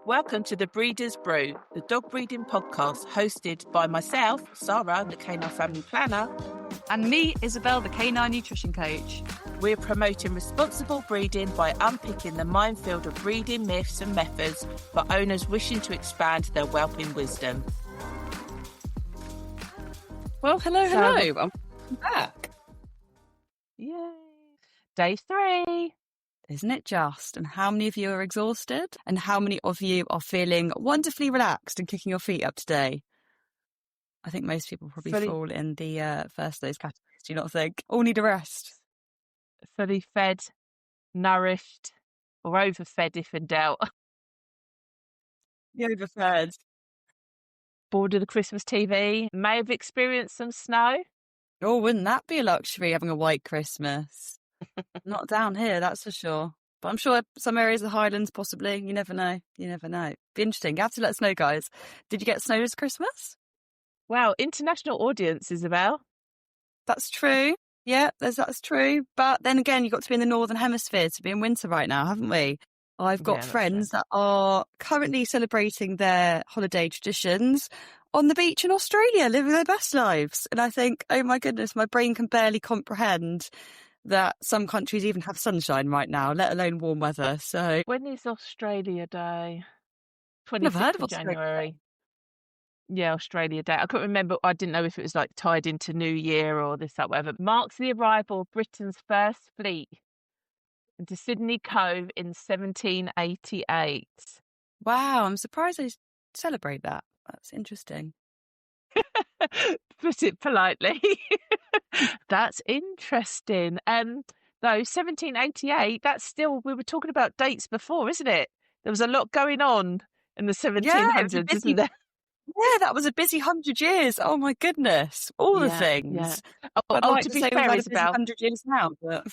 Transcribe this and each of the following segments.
Welcome to the Breeder's Brew, the dog breeding podcast hosted by myself, Sara, the canine family planner, and me, Isobel, the canine nutrition coach. We're promoting responsible breeding by unpicking the minefield of breeding myths and methods for owners wishing to expand their whelping wisdom. Well, hello. I'm back. Yay. Day 3. Isn't it just? And how many of you are exhausted? And how many of you are feeling wonderfully relaxed and kicking your feet up today? I think most people probably fall in the first of those categories. Do you not think? All need a rest. Fully fed, nourished, or overfed if in doubt. The overfed. Bored of the Christmas TV. May have experienced some snow. Oh, wouldn't that be a luxury, having a white Christmas? Not down here, that's for sure. But I'm sure some areas of the Highlands, possibly. You never know. Be interesting. You have to let us know, guys. Did you get snow this Christmas? Wow, international audience, Isobel. That's true. Yeah, that's true. But then again, you've got to be in the Northern Hemisphere to be in winter right now, haven't we? I've got friends that are currently celebrating their holiday traditions on the beach in Australia, living their best lives. And I think, oh my goodness, my brain can barely comprehend that some countries even have sunshine right now, let alone warm weather. So when is Australia Day? 26th Never heard of January. Yeah, Australia Day. I couldn't remember. I didn't know if it was like tied into New Year or this, that, whatever. Marks the arrival of Britain's first fleet into Sydney Cove in 1788. Wow, I'm surprised they celebrate that. That's interesting. Put it politely. That's interesting. Though 1788, that's still, we were talking about dates before, isn't it? There was a lot going on in the 1700s, isn't there? Yeah, that was a busy 100 years. Oh my goodness, all the things. Yeah. I'd like to to be say fair, we've had a Isobel, busy 100 years now, but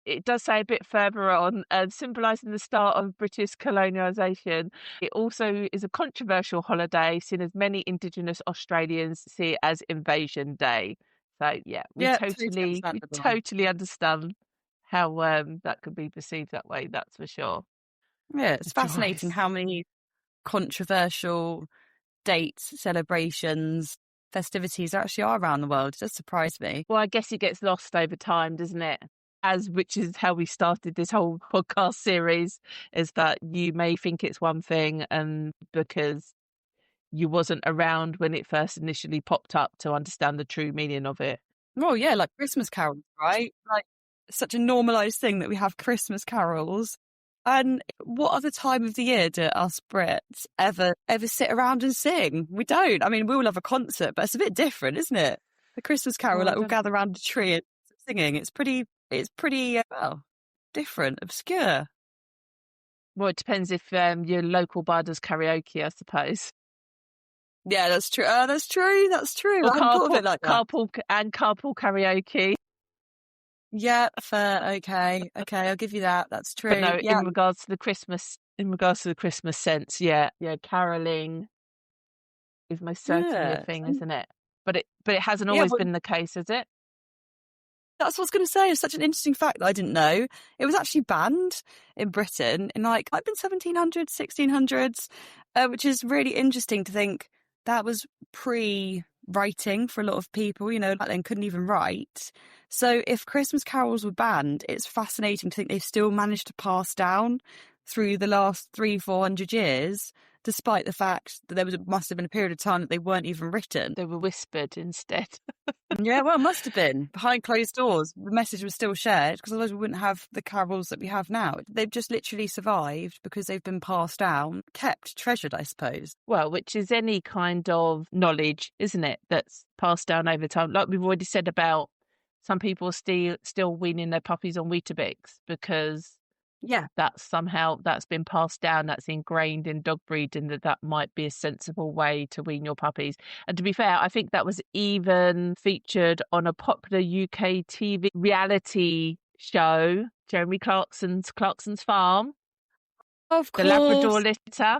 it does say a bit further on, symbolising the start of British colonialisation. It also is a controversial holiday, seen as many Indigenous Australians see it as Invasion Day. So yeah, we totally understand how that could be perceived that way. That's for sure. Yeah, it's fascinating how many controversial dates, celebrations, festivities actually are around the world. It does surprise me. Well, I guess it gets lost over time, doesn't it? Which is how we started this whole podcast series, is that you may think it's one thing, and because you wasn't around when it first initially popped up to understand the true meaning of it. Oh yeah, like Christmas carols, right? Like it's such a normalised thing that we have Christmas carols. And what other time of the year do us Brits ever sit around and sing? We don't. I mean, we all have a concert, but it's a bit different, isn't it? The Christmas carol, we'll gather around a tree and singing. It's pretty different, obscure. Well, it depends if your local bar does karaoke, I suppose. Yeah, that's true. That's true. Or carpool karaoke. Yeah, fair. Okay, I'll give you that. That's true. But no, yeah. in regards to the Christmas sense, yeah, caroling is most certainly a thing, isn't it? But it hasn't always been the case, has it? That's what I was going to say. It's such an interesting fact that I didn't know. It was actually banned in Britain in like been 1700s, 1600s, which is really interesting to think that was pre-writing for a lot of people, back then couldn't even write. So if Christmas carols were banned, it's fascinating to think they've still managed to pass down through the last 300-400 years, despite the fact that must have been a period of time that they weren't even written. They were whispered instead. Yeah, well, it must have been. Behind closed doors, the message was still shared, because otherwise we wouldn't have the carols that we have now. They've just literally survived because they've been passed down, kept, treasured, I suppose. Well, which is any kind of knowledge, isn't it, that's passed down over time. Like we've already said about some people still weaning their puppies on Weetabix because that's been passed down, that's ingrained in dog breeding, that might be a sensible way to wean your puppies. And to be fair, I think that was even featured on a popular UK TV reality show, Jeremy Clarkson's Farm. Of course. The Labrador litter.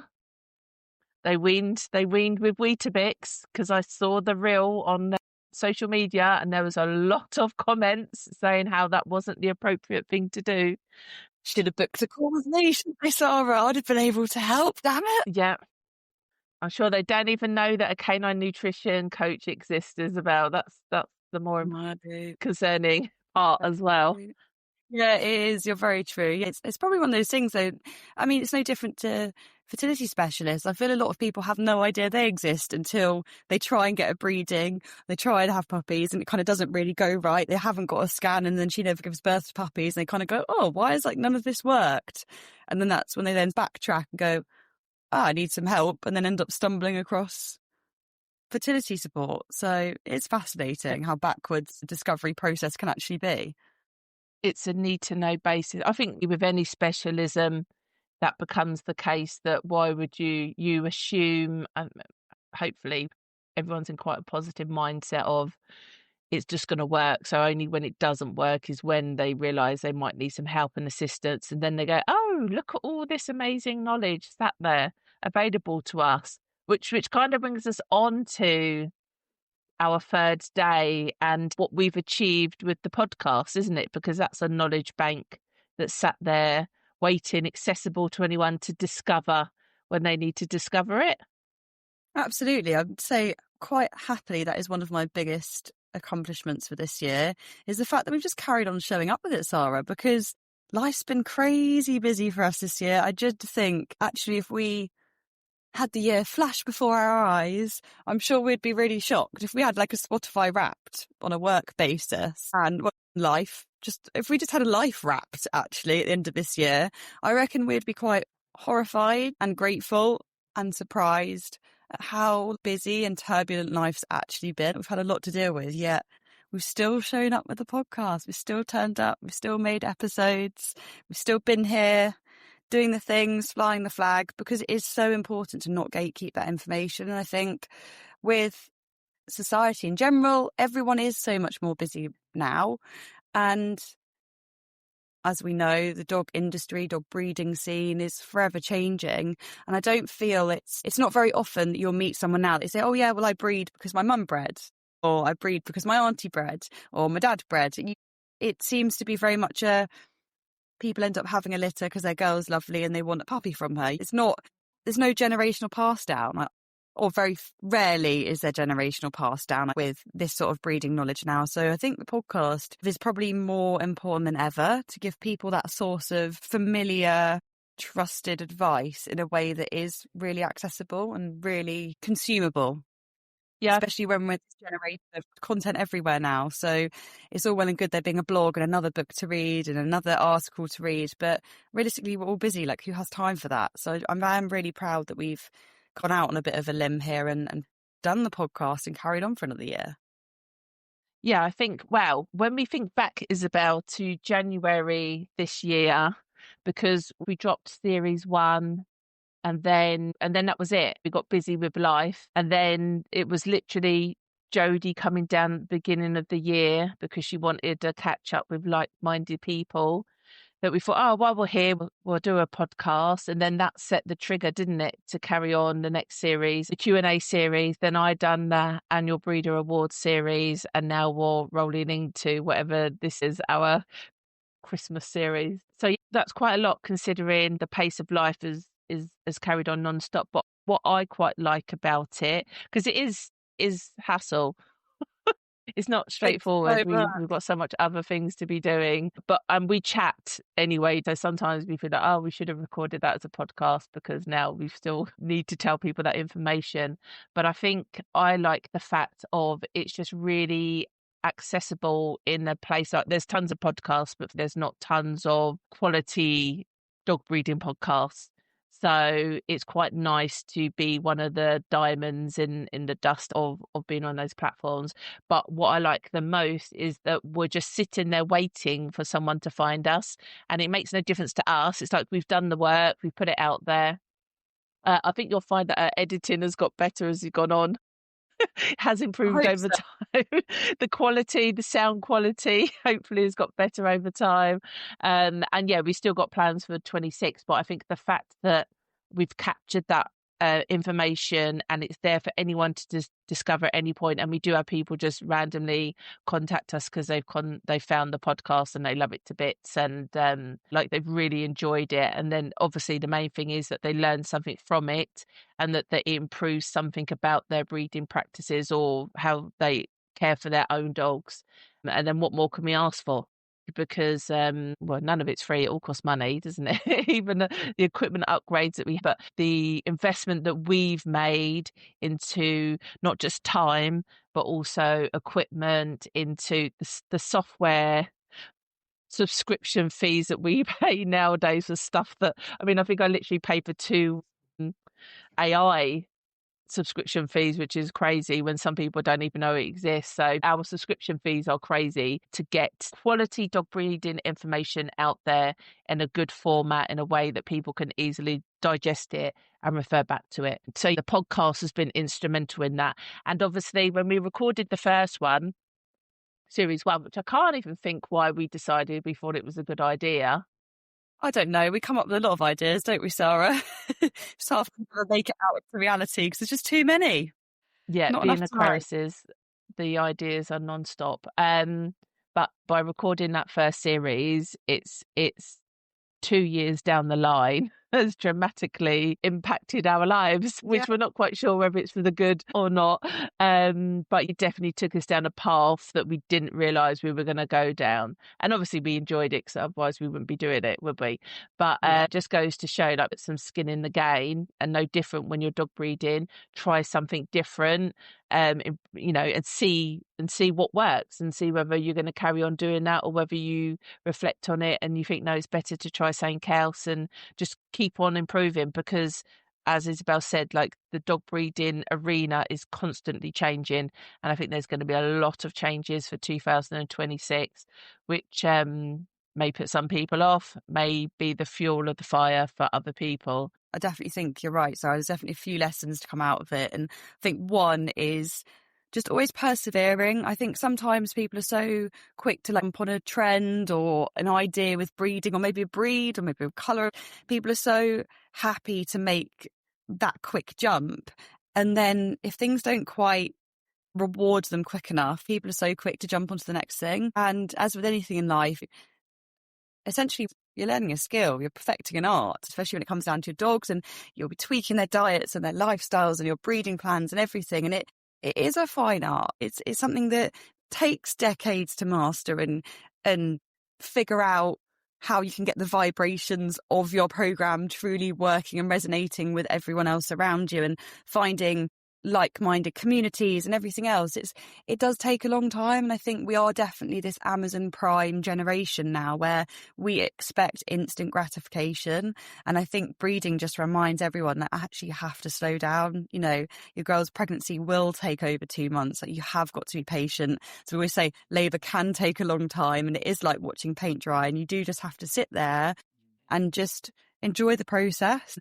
They weaned with Weetabix, because I saw the reel on social media and there was a lot of comments saying how that wasn't the appropriate thing to do. Should have booked a call with me, shouldn't I, Sarah? I'd have been able to help, damn it. Yeah. I'm sure they don't even know that a canine nutrition coach exists, Isabel. That's the more No, dude. concerning part as well. Yeah, it is. You're very true. Yeah, it's probably one of those things, though. I mean, it's no different to fertility specialists. I feel a lot of people have no idea they exist until they try and get a breeding, they try and have puppies, and it kind of doesn't really go right. They haven't got a scan, and then she never gives birth to puppies. And they kind of go, oh, why is like none of this worked? And then that's when they then backtrack and go, oh, I need some help, and then end up stumbling across fertility support. So it's fascinating how backwards the discovery process can actually be. It's a need to know basis. I think with any specialism, that becomes the case. That why would you assume? Hopefully, everyone's in quite a positive mindset of it's just going to work. So only when it doesn't work is when they realise they might need some help and assistance, and then they go, "Oh, look at all this amazing knowledge sat there available to us," which kind of brings us on to our third day and what we've achieved with the podcast, isn't it? Because that's a knowledge bank that's sat there waiting, accessible to anyone to discover when they need to discover it. Absolutely. I'd say quite happily that is one of my biggest accomplishments for this year, is the fact that we've just carried on showing up with it, Sarah, because life's been crazy busy for us this year. I just think actually if we had the year flash before our eyes, I'm sure we'd be really shocked if we had like a Spotify Wrapped on a work basis and life. Just if we just had a life wrapped actually at the end of this year, I reckon we'd be quite horrified and grateful and surprised at how busy and turbulent life's actually been. We've had a lot to deal with, yet we've still shown up with the podcast. We've still turned up. We've still made episodes. We've still been here doing the things, flying the flag, because it is so important to not gatekeep that information. And I think with society in general, everyone is so much more busy now. And as we know, the dog industry, dog breeding scene is forever changing. And I don't feel it's not very often that you'll meet someone now that say, oh yeah, well, I breed because my mum bred, or I breed because my auntie bred, or my dad bred. It seems to be very much people end up having a litter because their girl's lovely and they want a puppy from her. There's no generational pass down, or very rarely is there generational pass down with this sort of breeding knowledge now. So I think the podcast is probably more important than ever to give people that source of familiar, trusted advice in a way that is really accessible and really consumable. Yeah. Especially when we're this generation of content everywhere now. So it's all well and good there being a blog and another book to read and another article to read. But realistically, we're all busy. Like, who has time for that? So I'm really proud that we've gone out on a bit of a limb here and done the podcast and carried on for another year. Yeah, I think, well, when we think back, Isabel, to January this year, because we dropped series 1, and then that was it. We got busy with life. And then it was literally Jodie coming down at the beginning of the year because she wanted to catch up with like-minded people, that we thought, oh, while we're here, we'll do a podcast. And then that set the trigger, didn't it, to carry on the next series, the Q&A series. Then I done the annual Breeder Awards series. And now we're rolling into whatever this is, our Christmas series. So that's quite a lot considering the pace of life has carried on non-stop. But what I quite like about it, because it is hassle. It's not straightforward. We've got so much other things to be doing, but we chat anyway. So sometimes we feel like, oh, we should have recorded that as a podcast because now we still need to tell people that information. But I think I like the fact of it's just really accessible in a place like, there's tons of podcasts, but there's not tons of quality dog breeding podcasts. So it's quite nice to be one of the diamonds in the dust of being on those platforms. But what I like the most is that we're just sitting there waiting for someone to find us. And it makes no difference to us. It's like we've done the work, we've put it out there. I think you'll find that our editing has got better as you've gone on. Has improved over time. The quality, the sound quality, hopefully has got better over time. And yeah, we still got plans for 26, but I think the fact that we've captured that information, and it's there for anyone to just discover at any point. And we do have people just randomly contact us because they found the podcast and they love it to bits, and like they've really enjoyed it. And then obviously the main thing is that they learn something from it, and that it improves something about their breeding practices or how they care for their own dogs. And then what more can we ask for? Because well, none of it's free. It all costs money, doesn't it? Even the equipment upgrades that we have, but the investment that we've made into not just time but also equipment, into the software subscription fees that we pay nowadays for stuff that, I mean, I think I literally pay for 2 AI subscription fees, which is crazy when some people don't even know it exists. So our subscription fees are crazy to get quality dog breeding information out there in a good format, in a way that people can easily digest it and refer back to it. So the podcast has been instrumental in that. And obviously when we recorded the first one, series 1, which I can't even think why we decided we thought it was a good idea. I don't know. We come up with a lot of ideas, don't we, Sarah? It's hard for people to make it out to reality because there's just too many. Yeah, Not being enough time. Aquariuses, the ideas are non-stop. But by recording that first series, it's 2 years down the line has dramatically impacted our lives, which we're not quite sure whether it's for the good or not. But it definitely took us down a path that we didn't realise we were going to go down. And obviously we enjoyed it, because otherwise we wouldn't be doing it, would we? But just goes to show, like, some skin in the game, and no different when you're dog breeding. Try something different, you know, and see what works, and see whether you're going to carry on doing that, or whether you reflect on it and you think, no, it's better to try something else, and just keep on improving. Because as Isobel said, like, the dog breeding arena is constantly changing, and I think there's going to be a lot of changes for 2026, which may put some people off, may be the fuel of the fire for other people. I definitely think you're right. So there's definitely a few lessons to come out of it. And I think one is just always persevering. I think sometimes people are so quick to jump on a trend or an idea with breeding, or maybe a breed, or maybe a colour. People are so happy to make that quick jump. And then if things don't quite reward them quick enough, people are so quick to jump onto the next thing. And as with anything in life, essentially you're learning a skill, you're perfecting an art, especially when it comes down to your dogs, and you'll be tweaking their diets and their lifestyles and your breeding plans and everything. And it is a fine art. It's something that takes decades to master and figure out how you can get the vibrations of your program truly working and resonating with everyone else around you, and finding like-minded communities and everything else. It does take a long time, and I think we are definitely this Amazon Prime generation now where we expect instant gratification. And I think breeding just reminds everyone that actually you have to slow down. You know, your girl's pregnancy will take over 2 months. Like, you have got to be patient. So we always say labour can take a long time, and it is like watching paint dry, and you do just have to sit there and just enjoy the process.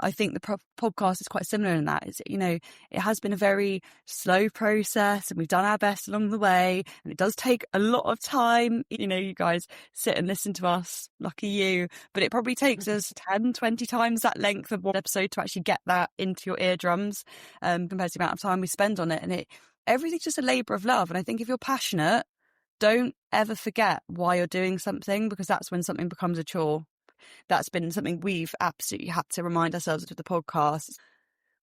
I think the podcast is quite similar in that. It's, you know, it has been a very slow process, and we've done our best along the way, and it does take a lot of time. You know, you guys sit and listen to us, lucky you, but it probably takes us 10, 20 times that length of one episode to actually get that into your eardrums, compared to the amount of time we spend on it. And everything's just a labour of love. And I think if you're passionate, don't ever forget why you're doing something, because that's when something becomes a chore. That's been something we've absolutely had to remind ourselves with the podcast.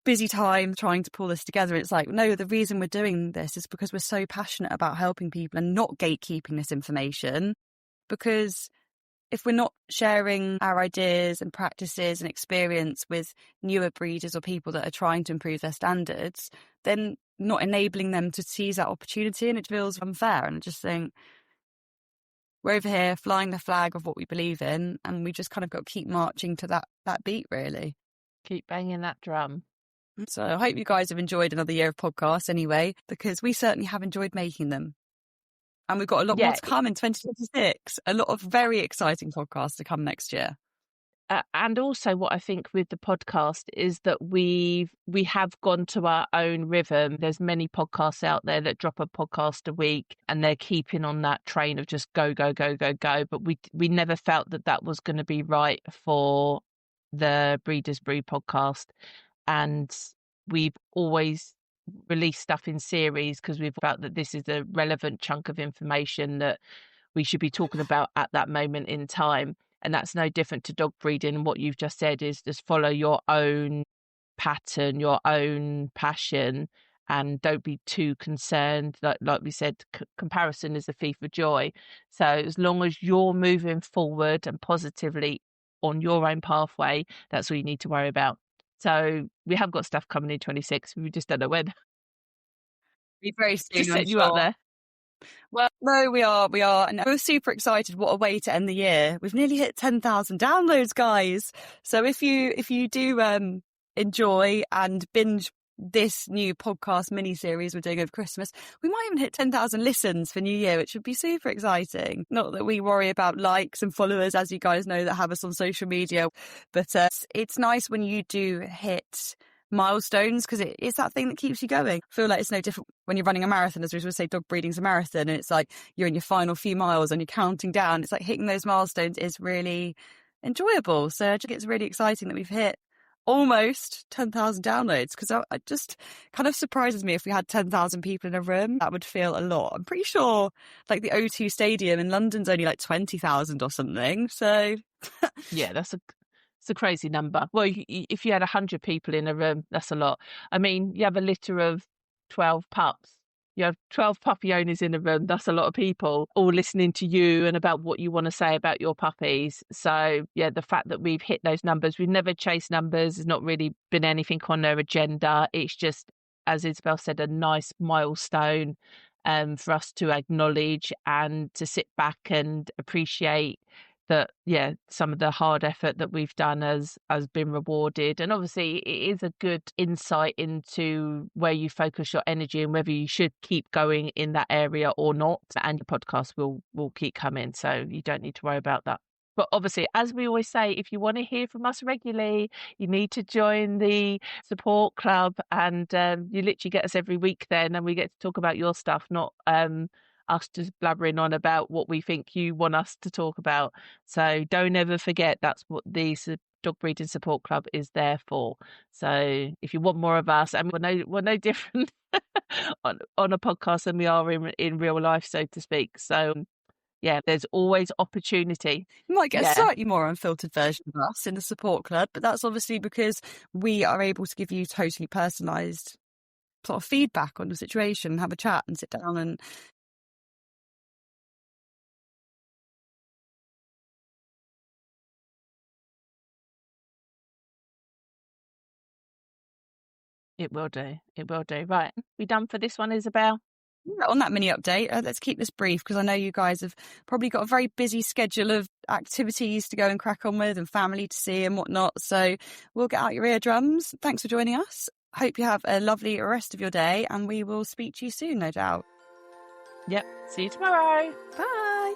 Busy time trying to pull this together. It's like, no, the reason we're doing this is because we're so passionate about helping people and not gatekeeping this information. Because if we're not sharing our ideas and practices and experience with newer breeders or people that are trying to improve their standards, then not enabling them to seize that opportunity, and it feels unfair. And I just think, we're over here flying the flag of what we believe in, and we just kind of got to keep marching to that beat, really. Keep banging that drum. So I hope you guys have enjoyed another year of podcasts anyway, because we certainly have enjoyed making them. And we've got a lot more to come in 2026. A lot of very exciting podcasts to come next year. And also what I think with the podcast is that we have gone to our own rhythm. There's many podcasts out there that drop a podcast a week, and they're keeping on that train of just go, go, go, go, go. But we never felt that was going to be right for the Breeders Brew podcast. and we've always released stuff in series because we've felt that this is a relevant chunk of information that we should be talking about at that moment in time. And that's no different to dog breeding. And what you've just said is just follow your own pattern, your own passion, and don't be too concerned. Like we said, comparison is the thief of joy. So as long as you're moving forward and positively on your own pathway, that's all you need to worry about. So we have got stuff coming in 26. We just don't know when. Be very soon, Just I'm setting you up sure. there. Well, no, we are, and we're super excited. What a way to end the year! We've nearly hit 10,000 downloads, guys. So if you do enjoy and binge this new podcast mini series we're doing over Christmas, we might even hit 10,000 listens for New Year, which would be super exciting. Not that we worry about likes and followers, as you guys know that have us on social media, but it's nice when you do hit milestones, because it's that thing that keeps you going. I feel like it's no different when you're running a marathon, as we always say, dog breeding's a marathon, and it's like you're in your final few miles and you're counting down. It's like hitting those milestones is really enjoyable. So I think it's really exciting that we've hit almost 10,000 downloads, because I just kind of surprises me if we had 10,000 people in a room. That would feel a lot. I'm pretty sure like the O2 Stadium in London's only like 20,000 or something. So yeah, it's a crazy number. Well, if you had 100 people in a room, that's a lot. I mean, you have a litter of 12 pups. You have 12 puppy owners in a room. That's a lot of people all listening to you and about what you want to say about your puppies. So, yeah, the fact that we've hit those numbers, we've never chased numbers. There's not really been anything on their agenda. It's just, as Isabel said, a nice milestone for us to acknowledge and to sit back and appreciate that, yeah, some of the hard effort that we've done has been rewarded. And obviously it is a good insight into where you focus your energy and whether you should keep going in that area or not. And the podcast will keep coming, so you don't need to worry about that. But obviously, as we always say, if you want to hear from us regularly, you need to join the support club, and you literally get us every week then, and we get to talk about your stuff, not us just blabbering on about what we think you want us to talk about. So don't ever forget that's what the Dog Breeding Support Club is there for. So if you want more of us, and we're no different on a podcast than we are in real life, so to speak. So yeah, there's always opportunity. You might get a slightly more unfiltered version of us in the support club, but that's obviously because we are able to give you totally personalised sort of feedback on the situation, have a chat and sit down and It will do. It will do. Right. We done for this one, Isabel? on that mini update, let's keep this brief, because I know you guys have probably got a very busy schedule of activities to go and crack on with and family to see and whatnot. So we'll get out your eardrums. Thanks for joining us. Hope you have a lovely rest of your day, and we will speak to you soon, no doubt. Yep. See you tomorrow. Bye.